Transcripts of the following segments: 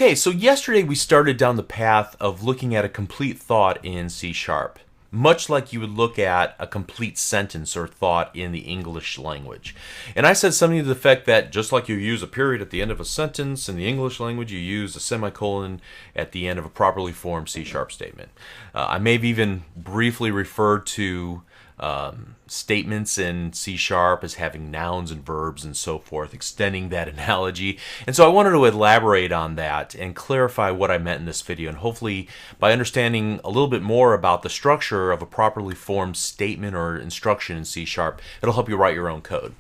Okay, so yesterday we started down the path of looking at a complete thought in C Sharp, much like you would look at a complete sentence or thought in the English language. And I said something to the effect that just like you use a period at the end of a sentence in the English language, you use a semicolon at the end of a properly formed C Sharp statement. I may have even briefly referred to statements in C Sharp as having nouns and verbs and so forth, extending that analogy. And so I wanted to elaborate on that and clarify what I meant in this video. And hopefully, by understanding a little bit more about the structure of a properly formed statement or instruction in C Sharp, it'll help you write your own code.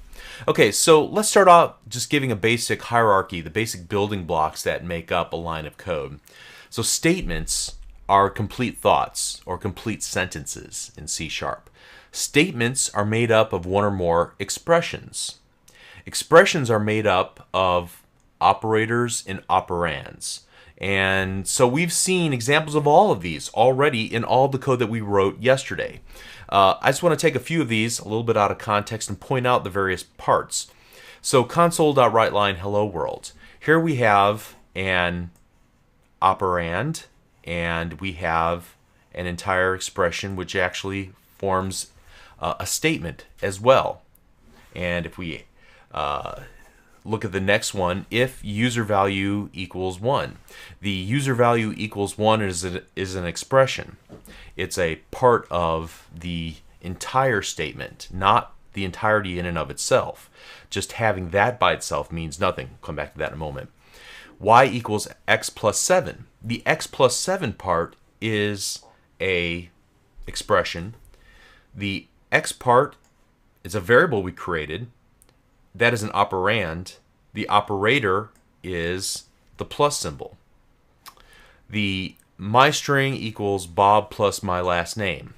Okay, so let's start off just giving a basic hierarchy, the basic building blocks that make up a line of code. So statements are complete thoughts or complete sentences in C Sharp. Statements are made up of one or more expressions. Expressions are made up of operators and operands. And so we've seen examples of all of these already in all the code that we wrote yesterday. I just want to take a few of these a little bit out of context and point out the various parts. So console.writeLine hello world. Here we have an operand and we have an entire expression which actually forms a statement as well. And if we look at the next one, if user value equals 1. The user value equals 1 is an expression. It's a part of the entire statement, not the entirety in and of itself. Just having that by itself means nothing. We'll come back to that in a moment. Y equals x plus 7. The x plus 7 part is a expression. The x part is a variable we created. That is an operand. The operator is the plus symbol. The my string equals Bob plus my last name.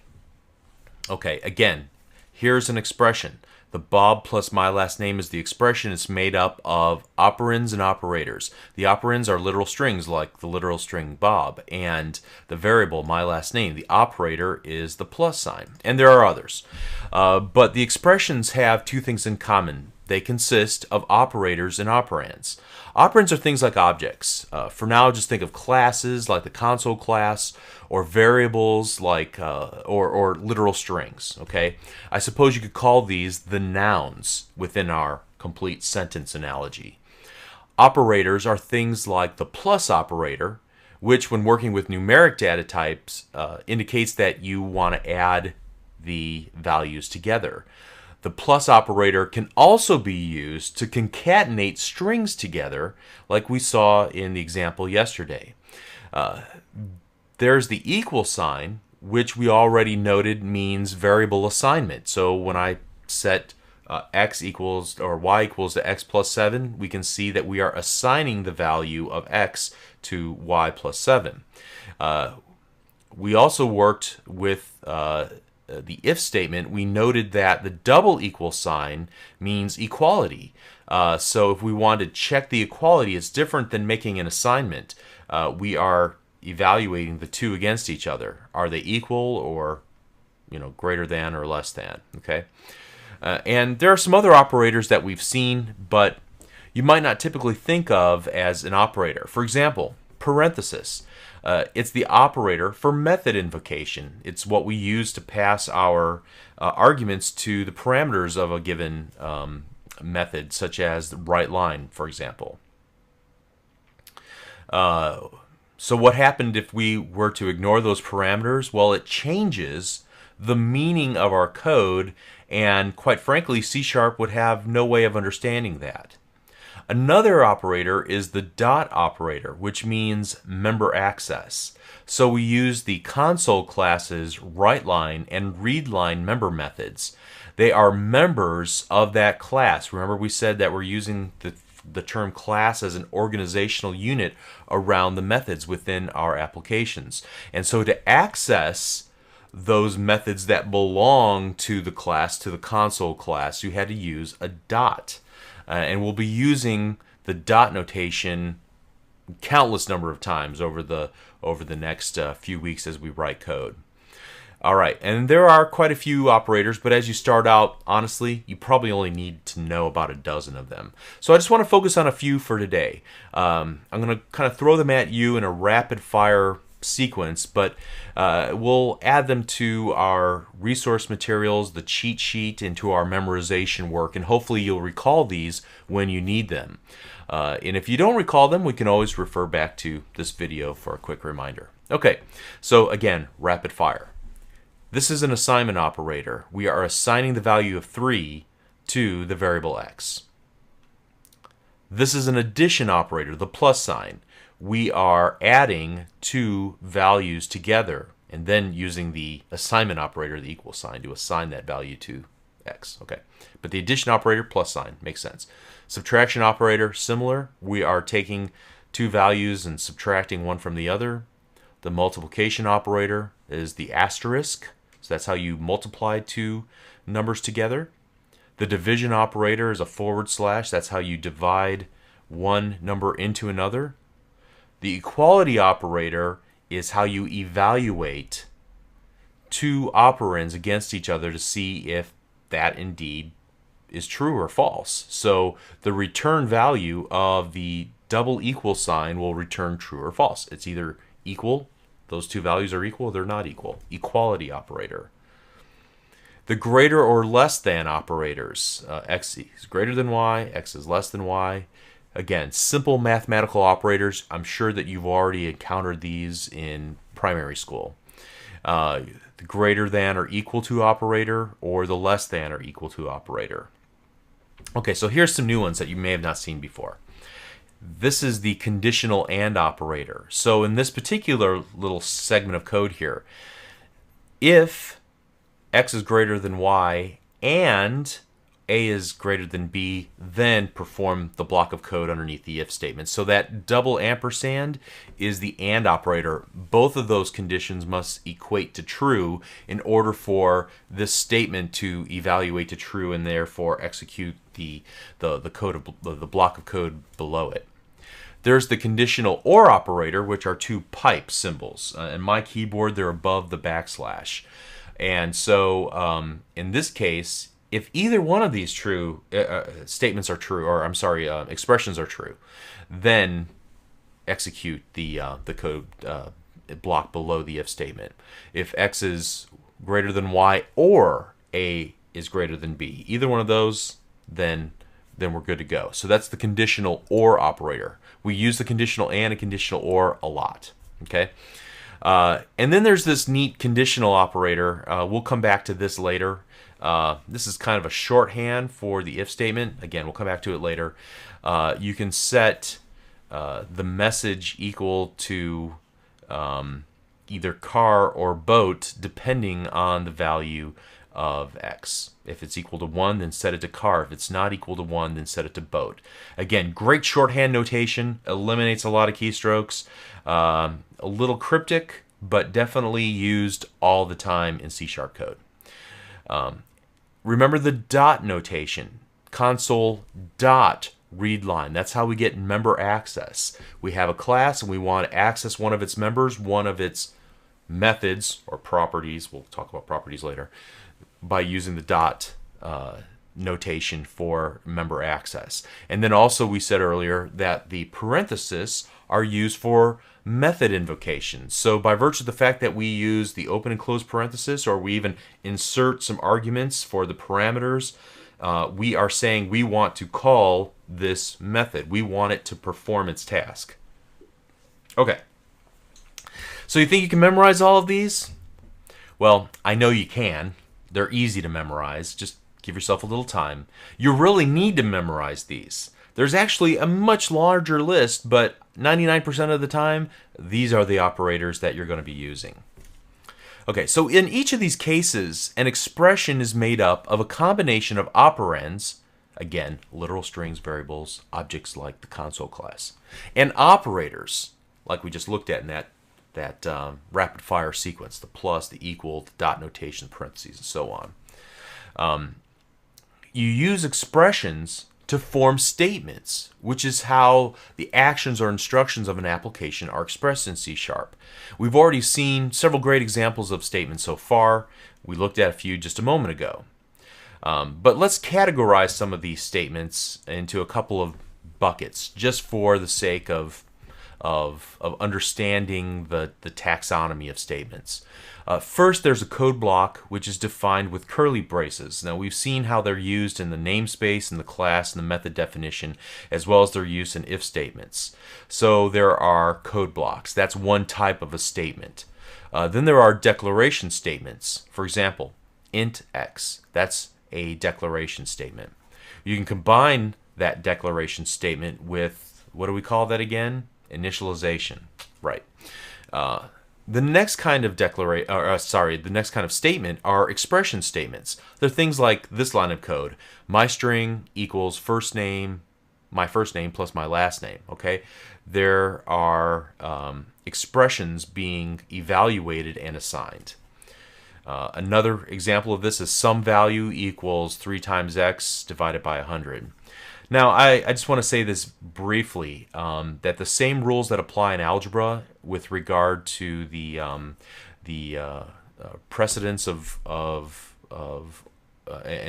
Okay, again, here's an expression. The Bob plus my last name is the expression. It's made up of operands and operators. The operands are literal strings like the literal string Bob, and the variable my last name, the operator, is the plus sign. And there are others. But the expressions have two things in common. They consist of operators and operands. Operands are things like objects. For now, just think of classes like the console class, or variables like or literal strings. Okay, I suppose you could call these the nouns within our complete sentence analogy. Operators are things like the plus operator, which, when working with numeric data types, indicates that you want to add the values together. The plus operator can also be used to concatenate strings together, like we saw in the example yesterday. There's the equal sign, which we already noted means variable assignment. So when I set x equals or y equals to x plus 7, we can see that we are assigning the value of x to y plus 7. We also worked with the if statement. We noted that the double equal sign means equality. So if we want to check the equality, it's different than making an assignment. We are evaluating the two against each other. Are they equal, or greater than or less than? Okay. And there are some other operators that we've seen, but you might not typically think of as an operator. For example, parenthesis. It's the operator for method invocation. It's what we use to pass our arguments to the parameters of a given method, such as the writeLine, for example. So what happened if we were to ignore those parameters? Well, it changes the meaning of our code, and quite frankly, C# would have no way of understanding that. Another operator is the dot operator, which means member access. So we use the console classes writeLine and readLine member methods. They are members of that class. Remember, we said that we're using the term class as an organizational unit around the methods within our applications. And so to access those methods that belong to the class, to the console class, you had to use a dot. And we'll be using the dot notation countless number of times over the next few weeks as we write code. All right, and there are quite a few operators, but as you start out, honestly, you probably only need to know about a dozen of them. So I just want to focus on a few for today. I'm going to kind of throw them at you in a rapid fire sequence, but we'll add them to our resource materials, the cheat sheet, into our memorization work, and hopefully you'll recall these when you need them. And if you don't recall them, we can always refer back to this video for a quick reminder. Okay, so again, rapid fire. This is an assignment operator. We are assigning the value of 3 to the variable x. This is an addition operator, the plus sign. We are adding two values together and then using the assignment operator, the equal sign, to assign that value to x. Okay, but the addition operator, plus sign, makes sense. Subtraction operator, similar. We are taking two values and subtracting one from the other. The multiplication operator is the asterisk. So that's how you multiply two numbers together. The division operator is a forward slash. That's how you divide one number into another. The equality operator is how you evaluate two operands against each other to see if that indeed is true or false. So the return value of the double equal sign will return true or false. It's either equal, those two values are equal, they're not equal. Equality operator. The greater or less than operators. X is greater than y, x is less than y. Again, simple mathematical operators. I'm sure that you've already encountered these in primary school. The greater than or equal to operator, or the less than or equal to operator. Okay, so here's some new ones that you may have not seen before. This is the conditional and operator. So in this particular little segment of code here, if x is greater than y and a is greater than b, then perform the block of code underneath the if statement. So that double ampersand is the and operator. Both of those conditions must equate to true in order for this statement to evaluate to true and therefore execute the code of the block of code below it. There's the conditional or operator, which are two pipe symbols. In my keyboard, they're above the backslash. And so in this case, if either one of these true statements are true, or I'm sorry, expressions are true, then execute the code block below the if statement. If x is greater than y or a is greater than b, either one of those, then we're good to go. So that's the conditional or operator. We use the conditional and conditional or a lot. Okay. And then there's this neat conditional operator. We'll come back to this later. This is kind of a shorthand for the if statement. Again, we'll come back to it later. You can set the message equal to either car or boat depending on the value of x. If it's equal to 1, then set it to car. If it's not equal to 1, then set it to boat. Again, great shorthand notation, eliminates a lot of keystrokes. A little cryptic, but definitely used all the time in C# code. Remember the dot notation. Console dot read line. That's how we get member access. We have a class and we want to access one of its members, one of its methods or properties. We'll talk about properties later, by using the dot notation for member access. And then also we said earlier that the parentheses are used for method invocation. So by virtue of the fact that we use the open and close parenthesis, or we even insert some arguments for the parameters, we are saying we want to call this method. We want it to perform its task. Okay. So you think you can memorize all of these? Well, I know you can. They're easy to memorize. Just give yourself a little time. You really need to memorize these. There's actually a much larger list, but 99% of the time, these are the operators that you're going to be using. Okay, so in each of these cases, an expression is made up of a combination of operands, again, literal strings, variables, objects like the console class, and operators, like we just looked at in that rapid fire sequence, the plus, the equal, the dot notation, parentheses, and so on. You use expressions to form statements, which is how the actions or instructions of an application are expressed in C#. We've already seen several great examples of statements so far. We looked at a few just a moment ago. But let's categorize some of these statements into a couple of buckets, just for the sake of understanding the taxonomy of statements. First, there's a code block, which is defined with curly braces. Now, we've seen how they're used in the namespace, in the class, and the method definition, as well as their use in if statements. So there are code blocks. That's one type of a statement. Then there are declaration statements. For example, int x. That's a declaration statement. You can combine that declaration statement with, what do we call that again? Initialization. Right. The next kind of the next kind of statement are expression statements. They're things like this line of code: my string equals first name, my first name plus my last name. Okay, there are expressions being evaluated and assigned. Another example of this is sum value equals 3 times x divided by 100. Now, I just want to say this briefly, that the same rules that apply in algebra with regard to the precedence and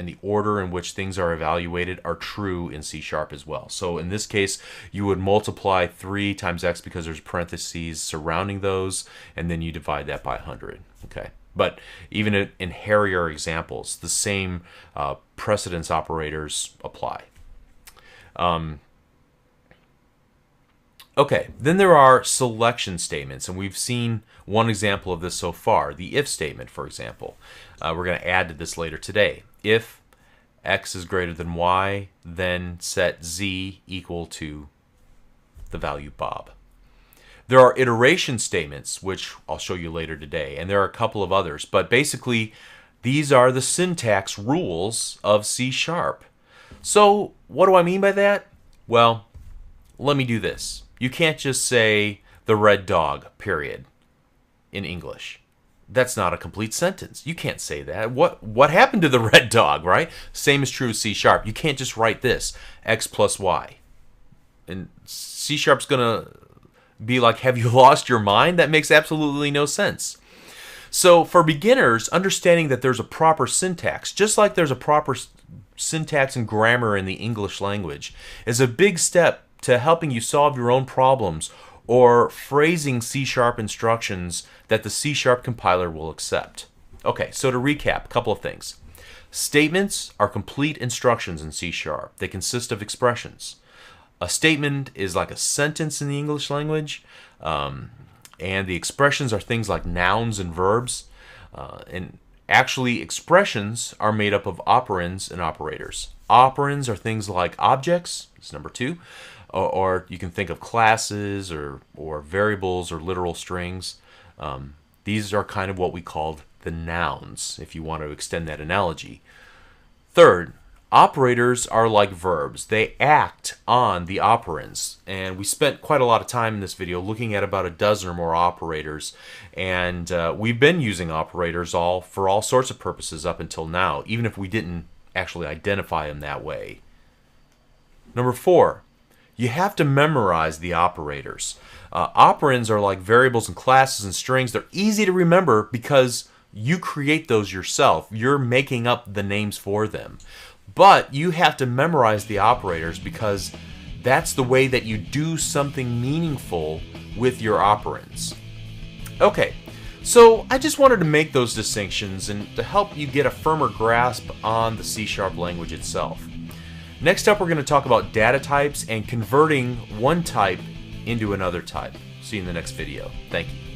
the order in which things are evaluated are true in C# as well. So in this case, you would multiply 3 times x because there's parentheses surrounding those, and then you divide that by 100. Okay. But even in hairier examples, the same precedence operators apply. Okay, then there are selection statements, and we've seen one example of this so far, the if statement, for example. We're going to add to this later today. If x is greater than y, then set z equal to the value Bob. There are iteration statements, which I'll show you later today, and there are a couple of others, but basically these are the syntax rules of C#. So what do I mean by that? Well, let me do this. You can't just say the red dog, period, in English. That's not a complete sentence. You can't say that. What happened to the red dog, right? Same is true of C#. You can't just write this, x plus y. And C#'s going to be like, have you lost your mind? That makes absolutely no sense. So for beginners, understanding that there's a proper syntax, just like there's a proper syntax and grammar in the English language, is a big step to helping you solve your own problems or phrasing C# instructions that the C# compiler will accept. Okay, so to recap, a couple of things. Statements are complete instructions in C#. They consist of expressions. A statement is like a sentence in the English language, and the expressions are things like nouns and verbs. And actually, expressions are made up of operands and operators. Operands are things like objects, that's number 2, or you can think of classes or variables or literal strings. These are kind of what we call the nouns, if you want to extend that analogy. Third, operators are like verbs. They act on the operands, and we spent quite a lot of time in this video looking at about a dozen or more operators, and we've been using operators for all sorts of purposes up until now, even if we didn't actually identify them that way. Number 4, you have to memorize the operators. Operands are like variables and classes and strings. They're easy to remember because you create those yourself. You're making up the names for them. But you have to memorize the operators because that's the way that you do something meaningful with your operands. Okay, so I just wanted to make those distinctions and to help you get a firmer grasp on the C# language itself. Next up, we're going to talk about data types and converting one type into another type. See you in the next video. Thank you.